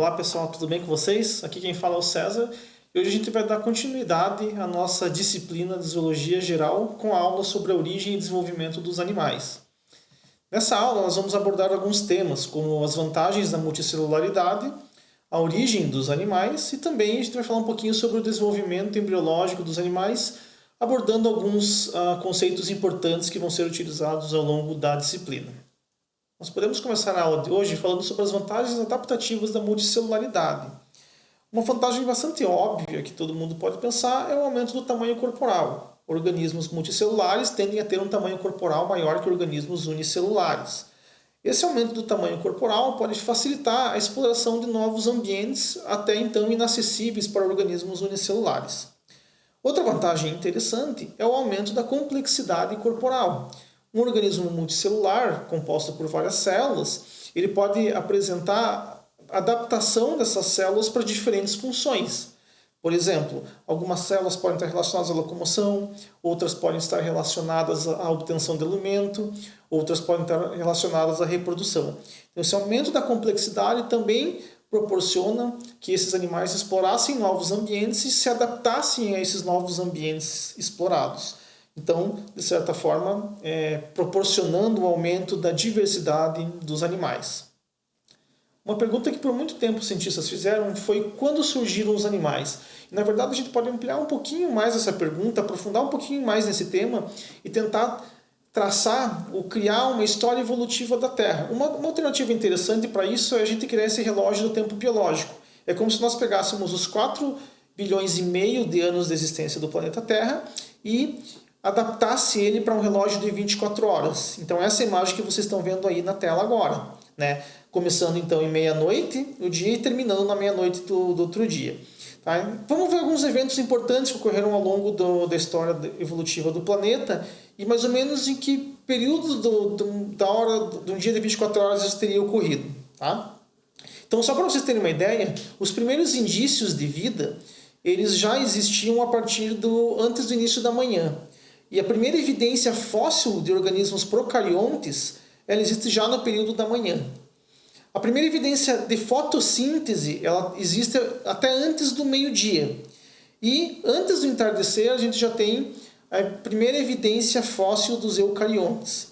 Olá pessoal, tudo bem com vocês? Aqui quem fala é o César e hoje a gente vai dar continuidade à nossa disciplina de Zoologia Geral com a aula sobre a origem e desenvolvimento dos animais. Nessa aula nós vamos abordar alguns temas como as vantagens da multicelularidade, a origem dos animais e também a gente vai falar um pouquinho sobre o desenvolvimento embriológico dos animais, abordando alguns conceitos importantes que vão ser utilizados ao longo da disciplina. Nós podemos começar a aula de hoje falando sobre as vantagens adaptativas da multicelularidade. Uma vantagem bastante óbvia que todo mundo pode pensar é o aumento do tamanho corporal. Organismos multicelulares tendem a ter um tamanho corporal maior que organismos unicelulares. Esse aumento do tamanho corporal pode facilitar a exploração de novos ambientes até então inacessíveis para organismos unicelulares. Outra vantagem interessante é o aumento da complexidade corporal. Um organismo multicelular, composto por várias células, ele pode apresentar adaptação dessas células para diferentes funções. Por exemplo, algumas células podem estar relacionadas à locomoção, outras podem estar relacionadas à obtenção de alimento, outras podem estar relacionadas à reprodução. Então, esse aumento da complexidade também proporciona que esses animais explorassem novos ambientes e se adaptassem a esses novos ambientes explorados. Então, de certa forma, proporcionando o aumento da diversidade dos animais. Uma pergunta que por muito tempo os cientistas fizeram foi quando surgiram os animais. E, na verdade, a gente pode ampliar um pouquinho mais essa pergunta, aprofundar um pouquinho mais nesse tema e tentar traçar ou criar uma história evolutiva da Terra. Uma alternativa interessante para isso é a gente criar esse relógio do tempo biológico. É como se nós pegássemos os 4,5 bilhões de anos de existência do planeta Terra e adaptasse ele para um relógio de 24 horas. Então essa imagem que vocês estão vendo aí na tela agora, né? Começando então em meia-noite o dia e terminando na meia-noite do outro dia. Tá? Vamos ver alguns eventos importantes que ocorreram ao longo da história evolutiva do planeta e mais ou menos em que período da hora do dia de 24 horas isso teria ocorrido. Tá? Então só para vocês terem uma ideia, os primeiros indícios de vida eles já existiam a partir antes do início da manhã. E a primeira evidência fóssil de organismos procariontes, ela existe já no período da manhã. A primeira evidência de fotossíntese, ela existe até antes do meio-dia. E antes do entardecer, a gente já tem a primeira evidência fóssil dos eucariontes.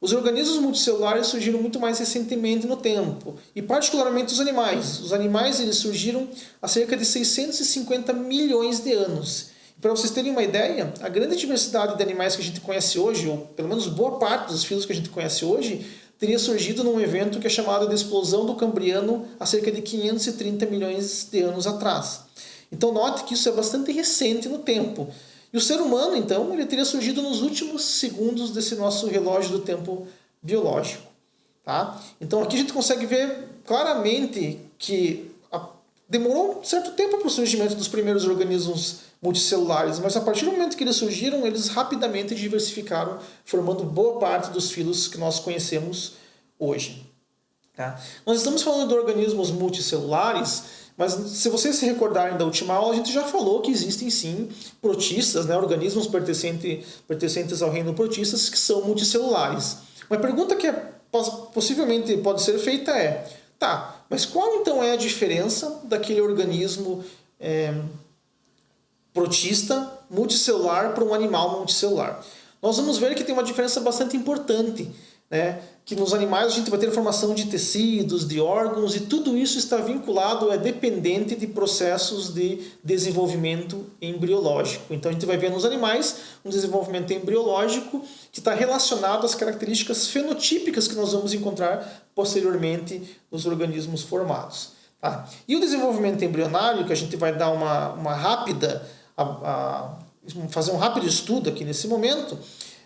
Os organismos multicelulares surgiram muito mais recentemente no tempo, e particularmente os animais. Os animais eles surgiram há cerca de 650 milhões de anos. Para vocês terem uma ideia, a grande diversidade de animais que a gente conhece hoje, ou pelo menos boa parte dos filos que a gente conhece hoje, teria surgido num evento que é chamado de explosão do Cambriano há cerca de 530 milhões de anos atrás. Então note que isso é bastante recente no tempo. E o ser humano, então, ele teria surgido nos últimos segundos desse nosso relógio do tempo biológico. Tá? Então aqui a gente consegue ver claramente que demorou um certo tempo para o surgimento dos primeiros organismos multicelulares, mas a partir do momento que eles surgiram, eles rapidamente diversificaram, formando boa parte dos filos que nós conhecemos hoje. Tá? Nós estamos falando de organismos multicelulares, mas se vocês se recordarem da última aula, a gente já falou que existem sim protistas, né, organismos pertencentes ao reino protistas que são multicelulares. Uma pergunta que possivelmente pode ser feita é, tá, mas qual então é a diferença daquele organismo protista multicelular para um animal multicelular? Nós vamos ver que tem uma diferença bastante importante, né? Que nos animais a gente vai ter formação de tecidos, de órgãos, e tudo isso está vinculado, é dependente de processos de desenvolvimento embriológico. Então a gente vai ver nos animais um desenvolvimento embriológico que está relacionado às características fenotípicas que nós vamos encontrar posteriormente nos organismos formados. Tá? E o desenvolvimento embrionário, que a gente vai dar uma rápida, fazer um rápido estudo aqui nesse momento,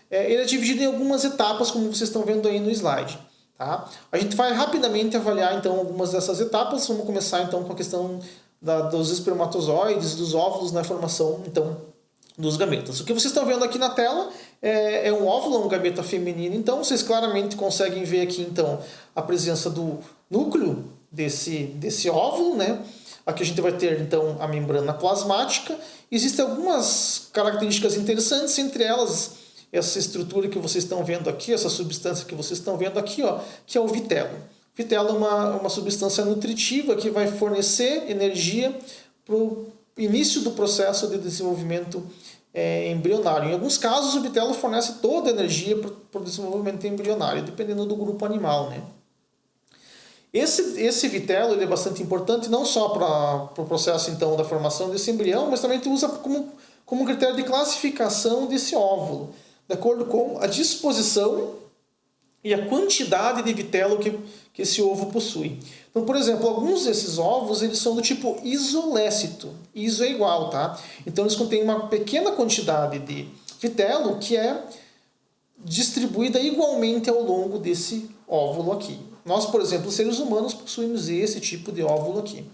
ele é dividido em algumas etapas, como vocês estão vendo aí no slide. Tá? A gente vai rapidamente avaliar então algumas dessas etapas. Vamos começar então com a questão dos espermatozoides, dos óvulos na formação então dos gametas. O que vocês estão vendo aqui na tela é um óvulo, um gameta feminino. Então vocês claramente conseguem ver aqui então a presença do núcleo desse óvulo, né? Aqui a gente vai ter então a membrana plasmática. Existem algumas características interessantes, entre elas essa estrutura que vocês estão vendo aqui, essa substância que vocês estão vendo aqui, ó, que é o vitelo. vitelo é uma substância nutritiva que vai fornecer energia para o início do processo de desenvolvimento embrionário. Em alguns casos, o vitelo fornece toda a energia para o desenvolvimento embrionário, dependendo do grupo animal, né? Esse vitelo ele é bastante importante não só para o processo então da formação desse embrião, mas também usa como critério de classificação desse óvulo, de acordo com a disposição e a quantidade de vitelo que esse ovo possui. Então, por exemplo, alguns desses ovos eles são do tipo isolécito. Iso é igual, tá? Então, eles contêm uma pequena quantidade de vitelo que é distribuída igualmente ao longo desse óvulo aqui. Nós, por exemplo, seres humanos, possuímos esse tipo de óvulo aqui.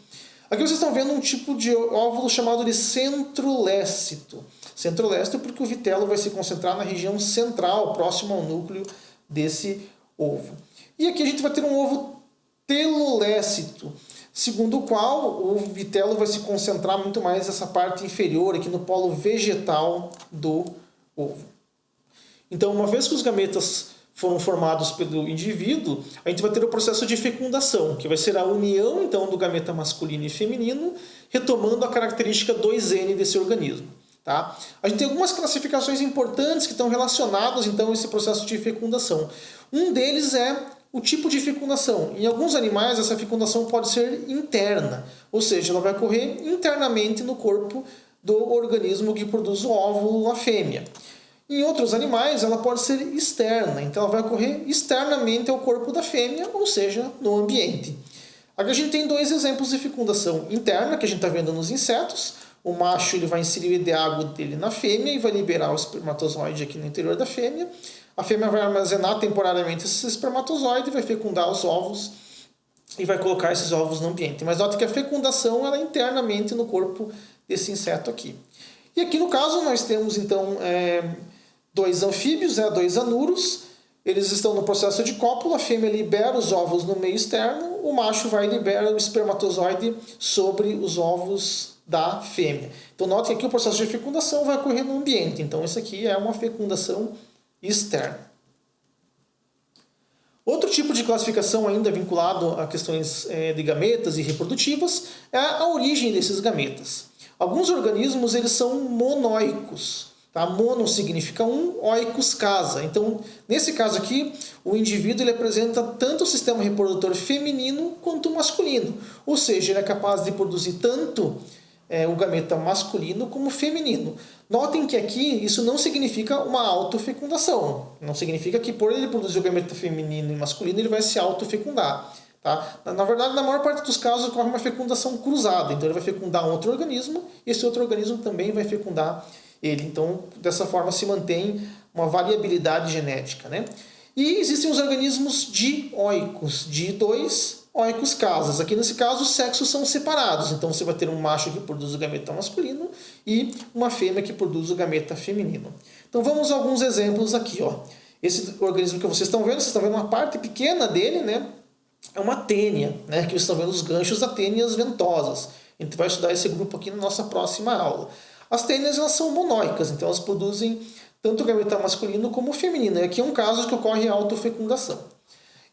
Aqui vocês estão vendo um tipo de óvulo chamado de centrolécito. Centrolécito porque o vitelo vai se concentrar na região central, próximo ao núcleo desse ovo. E aqui a gente vai ter um ovo telolécito, segundo o qual o vitelo vai se concentrar muito mais nessa parte inferior, aqui no polo vegetal do ovo. Então, uma vez que os gametas foram formados pelo indivíduo, a gente vai ter o processo de fecundação, que vai ser a união então do gameta masculino e feminino, retomando a característica 2N desse organismo. Tá? A gente tem algumas classificações importantes que estão relacionadas então a esse processo de fecundação. Um deles é o tipo de fecundação. Em alguns animais essa fecundação pode ser interna, ou seja, ela vai ocorrer internamente no corpo do organismo que produz o óvulo, a fêmea. Em outros animais ela pode ser externa, então ela vai ocorrer externamente ao corpo da fêmea, ou seja, no ambiente. Aqui a gente tem dois exemplos de fecundação interna que a gente está vendo nos insetos. O macho ele vai inserir o ideágono dele na fêmea e vai liberar o espermatozoide aqui no interior da fêmea. A fêmea vai armazenar temporariamente esse espermatozoide, vai fecundar os ovos e vai colocar esses ovos no ambiente. Mas note que a fecundação ela é internamente no corpo desse inseto aqui. E aqui no caso nós temos então dois anfíbios, dois anuros. Eles estão no processo de cópula, a fêmea libera os ovos no meio externo, o macho vai liberar o espermatozoide sobre os ovos da fêmea. Então note que aqui o processo de fecundação vai ocorrer no ambiente. Então isso aqui é uma fecundação externa. Outro tipo de classificação ainda vinculado a questões de gametas e reprodutivas é a origem desses gametas. Alguns organismos eles são monóicos. Tá? Mono significa um, oikos casa. Então, nesse caso aqui, o indivíduo ele apresenta tanto o sistema reprodutor feminino quanto masculino. Ou seja, ele é capaz de produzir tanto o gameta masculino como feminino. Notem que aqui isso não significa uma autofecundação. Não significa que por ele produzir o gameta feminino e masculino ele vai se autofecundar. Tá? Na verdade, na maior parte dos casos ocorre uma fecundação cruzada. Então ele vai fecundar um outro organismo e esse outro organismo também vai fecundar ele. Então, dessa forma se mantém uma variabilidade genética. Né? E existem os organismos dioicos, de dois oicos casas. Aqui nesse caso os sexos são separados. Então você vai ter um macho que produz o gameta masculino e uma fêmea que produz o gameta feminino. Então vamos a alguns exemplos aqui. Ó. Esse organismo que vocês estão vendo uma parte pequena dele, né? É uma tênia, né? Que vocês estão vendo os ganchos da tênia e as ventosas. A gente vai estudar esse grupo aqui na nossa próxima aula. As tênias elas são monóicas, então elas produzem tanto o gameta masculino como o feminino. E aqui é um caso que ocorre a autofecundação.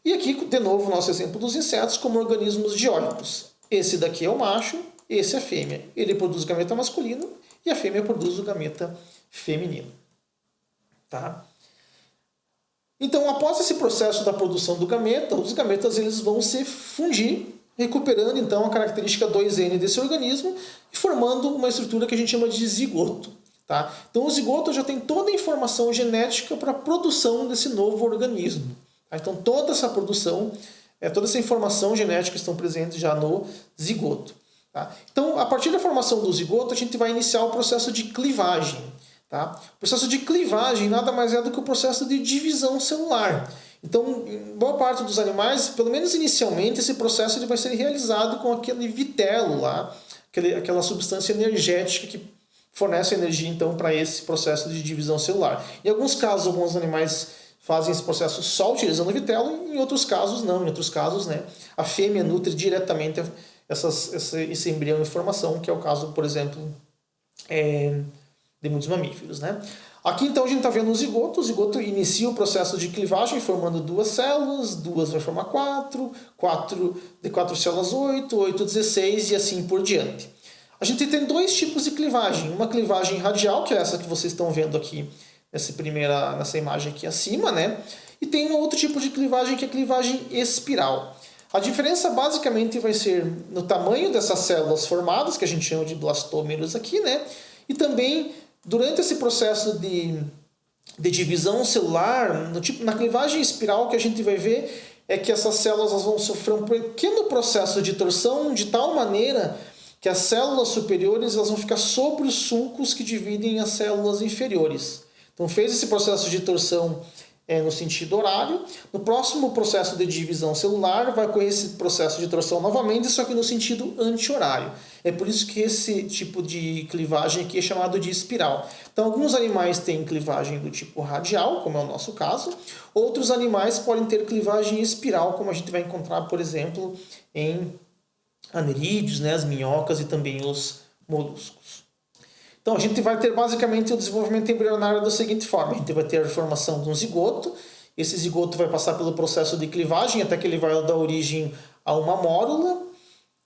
E aqui, de novo, o nosso exemplo dos insetos como organismos dioicos. Esse daqui é o macho, esse é a fêmea. Ele produz o gameta masculino e a fêmea produz o gameta feminino. Tá? Então, após esse processo da produção do gameta, os gametas eles vão se fundir, recuperando então a característica 2N desse organismo e formando uma estrutura que a gente chama de zigoto. Tá? Então, o zigoto já tem toda a informação genética para a produção desse novo organismo. Então toda essa produção, toda essa informação genética estão presentes já no zigoto. Tá? Então, a partir da formação do zigoto, a gente vai iniciar o processo de clivagem. Tá? O processo de clivagem nada mais é do que o processo de divisão celular. Então, em boa parte dos animais, pelo menos inicialmente, esse processo ele vai ser realizado com aquele vitelo lá, aquela substância energética que fornece energia então para esse processo de divisão celular. Em alguns casos, alguns animais fazem esse processo só utilizando o vitelo, em outros casos não. Em outros casos, né, a fêmea nutre diretamente esse embrião em formação, que é o caso, por exemplo, de muitos mamíferos, né? Aqui então a gente está vendo o zigoto inicia o processo de clivagem formando 2 células, 2 vai formar 4, 4 de 4 células 8, 8 16 e assim por diante. A gente tem 2 tipos de clivagem, uma clivagem radial, que é essa que vocês estão vendo aqui nessa imagem aqui acima, né? E tem um outro tipo de clivagem que é a clivagem espiral. A diferença basicamente vai ser no tamanho dessas células formadas, que a gente chama de blastômeros aqui, né? E também durante esse processo de divisão celular, na clivagem espiral, o que a gente vai ver é que essas células vão sofrer um pequeno processo de torção de tal maneira que as células superiores elas vão ficar sobre os sulcos que dividem as células inferiores. Então fez esse processo de torção no sentido horário. No próximo processo de divisão celular vai ocorrer esse processo de torção novamente, só que no sentido anti-horário. É por isso que esse tipo de clivagem aqui é chamado de espiral. Então alguns animais têm clivagem do tipo radial, como é o nosso caso. Outros animais podem ter clivagem espiral, como a gente vai encontrar, por exemplo, em anerídeos, né, as minhocas e também os moluscos. Então a gente vai ter basicamente o desenvolvimento embrionário da seguinte forma. A gente vai ter a formação de um zigoto. Esse zigoto vai passar pelo processo de clivagem até que ele vai dar origem a uma mórula.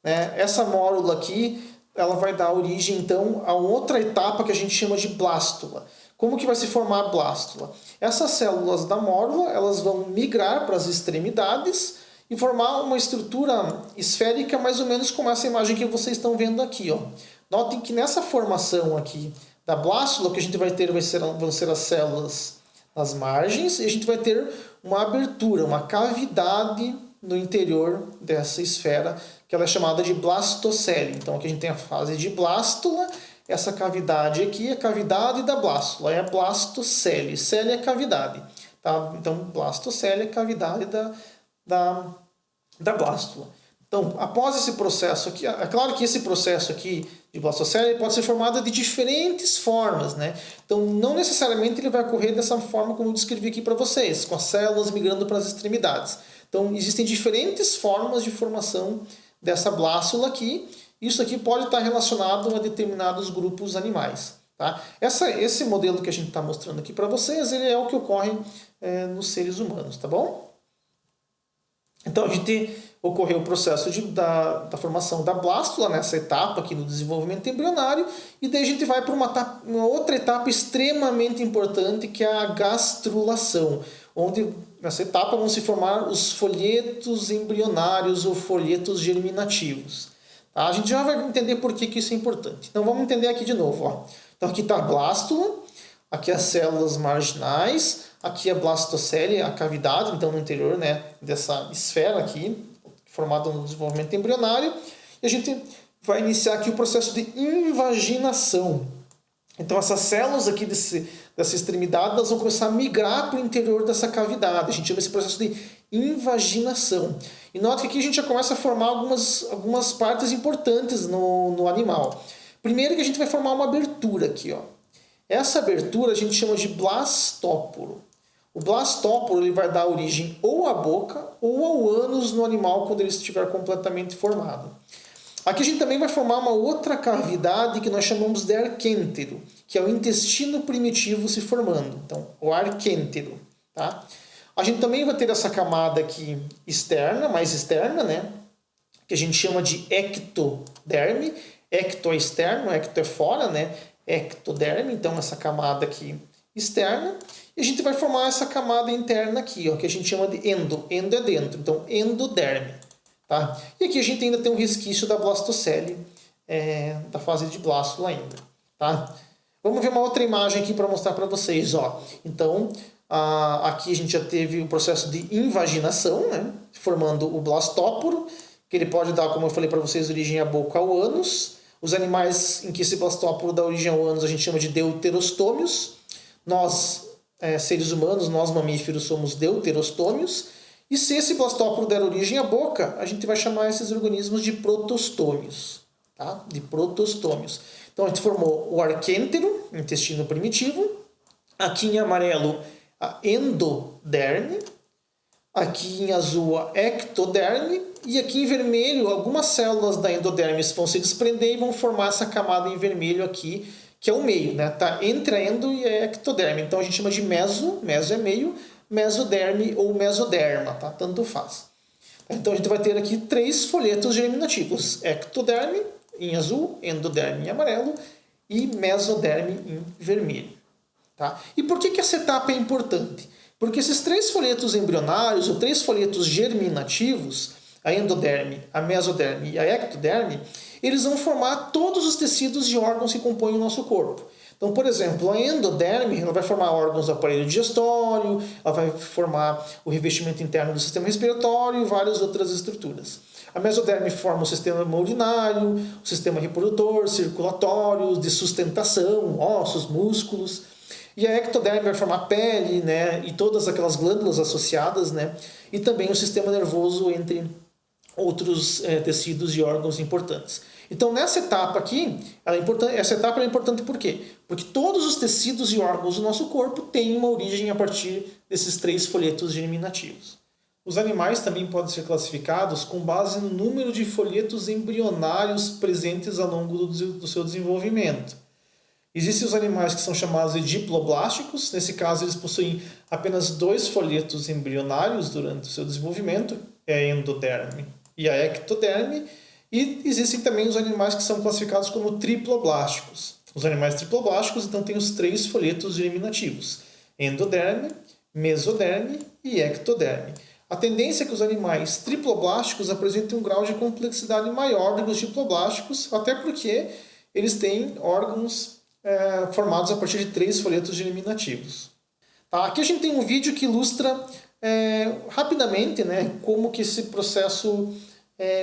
Essa mórula aqui ela vai dar origem então a outra etapa que a gente chama de blástula. Como que vai se formar a blástula? Essas células da mórula elas vão migrar para as extremidades e formar uma estrutura esférica mais ou menos como essa imagem que vocês estão vendo aqui, ó. Notem que nessa formação aqui da blástula, o que a gente vai ter vão ser as células nas margens e a gente vai ter uma abertura, uma cavidade no interior dessa esfera, que ela é chamada de blastocele. Então aqui a gente tem a fase de blástula, essa cavidade aqui é a cavidade da blástula, é a blastocele. Cele é cavidade. Tá? Então blastocele é a cavidade da blástula. Então, após esse processo aqui, é claro que esse processo aqui de blastocele pode ser formado de diferentes formas, né? Então, não necessariamente ele vai ocorrer dessa forma como eu descrevi aqui para vocês, com as células migrando para as extremidades. Então, existem diferentes formas de formação dessa blástula aqui. Isso aqui pode estar relacionado a determinados grupos animais. Tá? Esse modelo que a gente está mostrando aqui para vocês, ele é o que ocorre nos seres humanos, tá bom? Então, a gente ocorreu o processo da formação da blástula, nessa etapa aqui no desenvolvimento embrionário, e daí a gente vai para uma outra etapa extremamente importante, que é a gastrulação, onde nessa etapa vão se formar os folhetos embrionários ou folhetos germinativos. Tá? A gente já vai entender por que isso é importante. Então vamos entender aqui de novo. Ó. Então aqui está a blástula, aqui as células marginais, aqui a blastocele, a cavidade, então no interior, né, dessa esfera aqui, formada no desenvolvimento embrionário, e a gente vai iniciar aqui o processo de invaginação. Então essas células aqui dessa extremidade elas vão começar a migrar para o interior dessa cavidade. A gente chama esse processo de invaginação. E nota que aqui a gente já começa a formar algumas partes importantes no animal. Primeiro que a gente vai formar uma abertura aqui. Ó. Essa abertura a gente chama de blastóporo. O blastóporo ele vai dar origem ou à boca ou ao ânus no animal quando ele estiver completamente formado. Aqui a gente também vai formar uma outra cavidade que nós chamamos de arquêntero, que é o intestino primitivo se formando. Então, o arquêntero. Tá? A gente também vai ter essa camada aqui externa, mais externa, né? Que a gente chama de ectoderme. Ecto é externo, ecto é fora, né? Ectoderme, então essa camada aqui externa. E a gente vai formar essa camada interna aqui, ó, que a gente chama de endo. Endo é dentro, então endoderme. Tá? E aqui a gente ainda tem um resquício da blastocele, da fase de blástula ainda. Tá? Vamos ver uma outra imagem aqui para mostrar para vocês. Ó. Então, aqui a gente já teve o processo de invaginação, né? Formando o blastóporo, que ele pode dar, como eu falei para vocês, origem à boca ao ânus. Os animais em que esse blastóporo dá origem ao ânus a gente chama de deuterostômios. Nós, seres humanos, nós mamíferos, somos deuterostômios. E se esse blastóporo der origem à boca, a gente vai chamar esses organismos de protostômios. Tá? De protostômios. Então a gente formou o arquêntero, intestino primitivo. Aqui em amarelo, a endoderme. Aqui em azul, a ectoderme. E aqui em vermelho, algumas células da endoderme vão se desprender e vão formar essa camada em vermelho aqui, que é o meio, né? Tá entre a endo e a ectoderme. Então a gente chama de meso é meio, mesoderme ou mesoderma, tá? Tanto faz. Então a gente vai ter aqui 3 folhetos germinativos: ectoderme em azul, endoderme em amarelo e mesoderme em vermelho. Tá? E por que essa etapa é importante? Porque esses 3 folhetos embrionários, ou 3 folhetos germinativos, a endoderme, a mesoderme e a ectoderme, eles vão formar todos os tecidos e órgãos que compõem o nosso corpo. Então, por exemplo, a endoderme ela vai formar órgãos do aparelho digestório, ela vai formar o revestimento interno do sistema respiratório e várias outras estruturas. A mesoderme forma o sistema urinário, o sistema reprodutor, circulatório, de sustentação, ossos, músculos. E a ectoderme vai formar pele, né, e todas aquelas glândulas associadas, né, e também o sistema nervoso, entre outros tecidos e órgãos importantes. Então, nessa etapa aqui, essa etapa é importante por quê? Porque todos os tecidos e órgãos do nosso corpo têm uma origem a partir desses 3 folhetos germinativos. Os animais também podem ser classificados com base no número de folhetos embrionários presentes ao longo do seu desenvolvimento. Existem os animais que são chamados de diploblásticos. Nesse caso, eles possuem apenas 2 folhetos embrionários durante o seu desenvolvimento, é a endoderme e a ectoderme. E existem também os animais que são classificados como triploblásticos. Os animais triploblásticos, então, têm os 3 folhetos germinativos: endoderme, mesoderme e ectoderme. A tendência é que os animais triploblásticos apresentem um grau de complexidade maior do que os diploblásticos, até porque eles têm órgãos formados a partir de 3 folhetos germinativos. Tá? Aqui a gente tem um vídeo que ilustra rapidamente, né, como que esse processo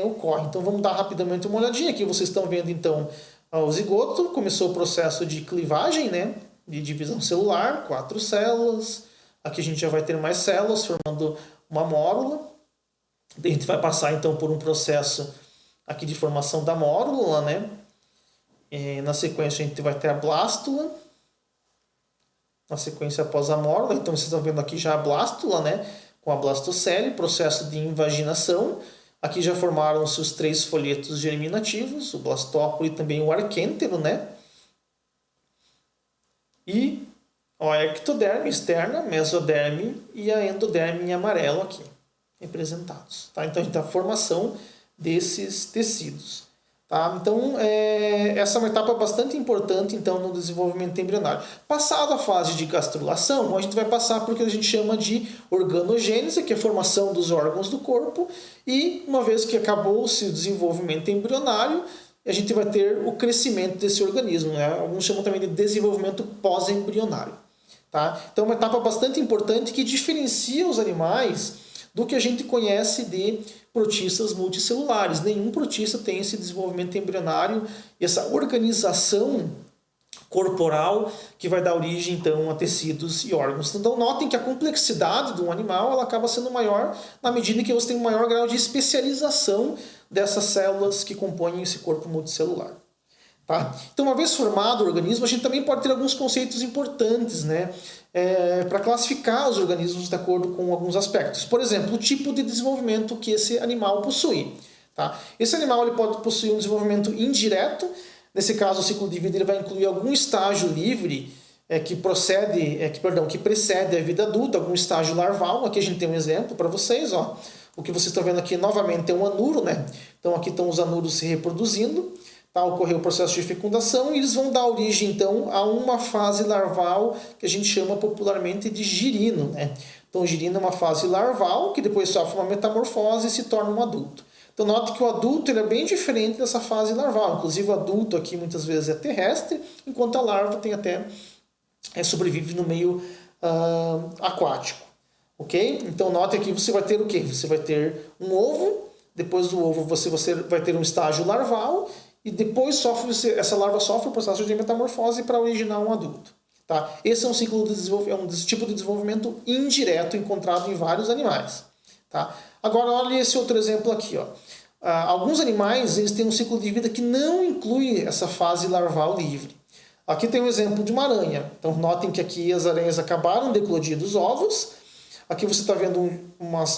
ocorre. Então vamos dar rapidamente uma olhadinha. Aqui vocês estão vendo então o zigoto, começou o processo de clivagem, né, de divisão celular, 4 células. Aqui a gente já vai ter mais células formando uma mórula. A gente vai passar então por um processo aqui de formação da mórula, né? Na sequência a gente vai ter a blástula, na sequência após a mórula. Então vocês estão vendo aqui já a blástula, né, com a blastocele, processo de invaginação. Aqui já formaram-se os 3 folhetos germinativos, o blastóculo e também o arquêntero, né? E a ectoderme externa, mesoderme e a endoderme em amarelo aqui representados. Tá? Então a gente tem a formação desses tecidos. Tá? Então, essa é uma etapa bastante importante então, no desenvolvimento embrionário. Passada a fase de gastrulação, a gente vai passar por o que a gente chama de organogênese, que é a formação dos órgãos do corpo, e uma vez que acabou-se o desenvolvimento embrionário, a gente vai ter o crescimento desse organismo, né? Alguns chamam também de desenvolvimento pós-embrionário. Tá? Então, é uma etapa bastante importante que diferencia os animais do que a gente conhece de protistas multicelulares. Nenhum protista tem esse desenvolvimento embrionário e essa organização corporal que vai dar origem então a tecidos e órgãos. Então notem que a complexidade de um animal ela acaba sendo maior na medida que você tem um maior grau de especialização dessas células que compõem esse corpo multicelular. Tá? Então, uma vez formado o organismo, a gente também pode ter alguns conceitos importantes, né, para classificar os organismos de acordo com alguns aspectos. Por exemplo, o tipo de desenvolvimento que esse animal possui. Tá? Esse animal ele pode possuir um desenvolvimento indireto. Nesse caso, o ciclo de vida ele vai incluir algum estágio livre que precede a vida adulta, algum estágio larval. Aqui a gente tem um exemplo para vocês. Ó. O que vocês estão vendo aqui novamente é um anuro. Né? Então, aqui estão os anuros se reproduzindo. Tá, ocorreu o processo de fecundação e eles vão dar origem, então, a uma fase larval que a gente chama popularmente de girino. Né? Então, o girino é uma fase larval que depois sofre uma metamorfose e se torna um adulto. Então, note que o adulto ele é bem diferente dessa fase larval. Inclusive, o adulto aqui muitas vezes é terrestre, enquanto a larva tem até sobrevive no meio aquático. Ok? Então, note que você vai ter o quê? Você vai ter um ovo, depois do ovo você vai ter um estágio larval, e depois essa larva sofre o processo de metamorfose para originar um adulto. Tá? Esse é um ciclo tipo de desenvolvimento indireto encontrado em vários animais. Tá? Agora, olha esse outro exemplo aqui. Ó. Alguns animais eles têm um ciclo de vida que não inclui essa fase larval livre. Aqui tem um exemplo de uma aranha. Então, notem que aqui as aranhas acabaram de eclodir dos ovos. Aqui você está vendo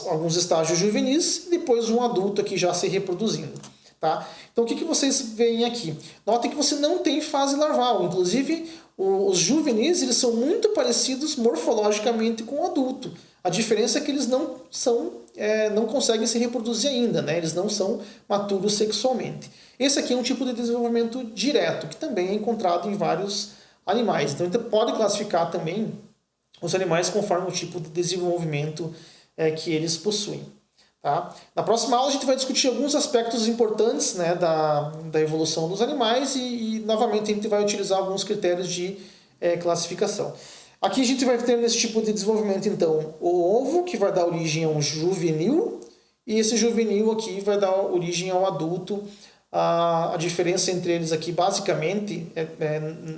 alguns estágios juvenis e depois um adulto aqui já se reproduzindo. Tá? Então, o que vocês veem aqui? Notem que você não tem fase larval. Inclusive, os juvenis eles são muito parecidos morfologicamente com o adulto. A diferença é que eles não conseguem se reproduzir ainda, né? Eles não são maturos sexualmente. Esse aqui é um tipo de desenvolvimento direto, que também é encontrado em vários animais. Então, a gente pode classificar também os animais conforme o tipo de desenvolvimento que eles possuem. Tá? Na próxima aula a gente vai discutir alguns aspectos importantes, né, da evolução dos animais e novamente a gente vai utilizar alguns critérios de classificação. Aqui a gente vai ter nesse tipo de desenvolvimento então o ovo, que vai dar origem a um juvenil, e esse juvenil aqui vai dar origem ao adulto. A diferença entre eles aqui basicamente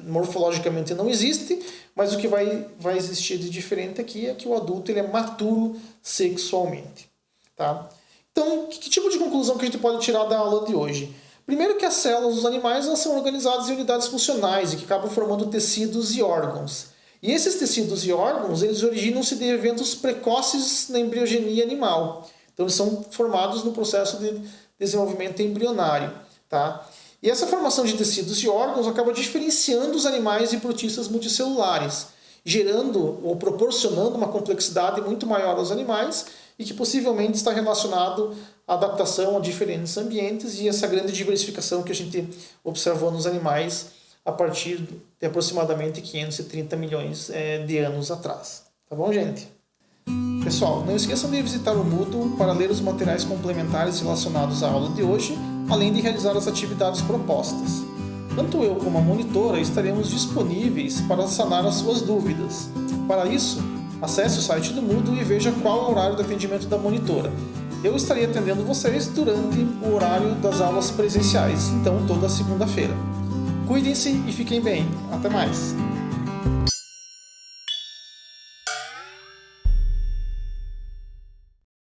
morfologicamente não existe, mas o que vai existir de diferente aqui é que o adulto ele é maturo sexualmente. Tá? Então, que tipo de conclusão que a gente pode tirar da aula de hoje? Primeiro que as células dos animais elas são organizadas em unidades funcionais e que acabam formando tecidos e órgãos. E esses tecidos e órgãos eles originam-se de eventos precoces na embriogenia animal. Então, eles são formados no processo de desenvolvimento embrionário. Tá? E essa formação de tecidos e órgãos acaba diferenciando os animais de protistas multicelulares, gerando ou proporcionando uma complexidade muito maior aos animais e que possivelmente está relacionado à adaptação a diferentes ambientes e essa grande diversificação que a gente observou nos animais a partir de aproximadamente 530 milhões de anos atrás. Tá bom, gente? Pessoal, não esqueçam de visitar o Moodle para ler os materiais complementares relacionados à aula de hoje, além de realizar as atividades propostas. Tanto eu como a monitora estaremos disponíveis para sanar as suas dúvidas. Para isso, acesse o site do Moodle e veja qual é o horário de atendimento da monitora. Eu estarei atendendo vocês durante o horário das aulas presenciais, então toda segunda-feira. Cuidem-se e fiquem bem. Até mais!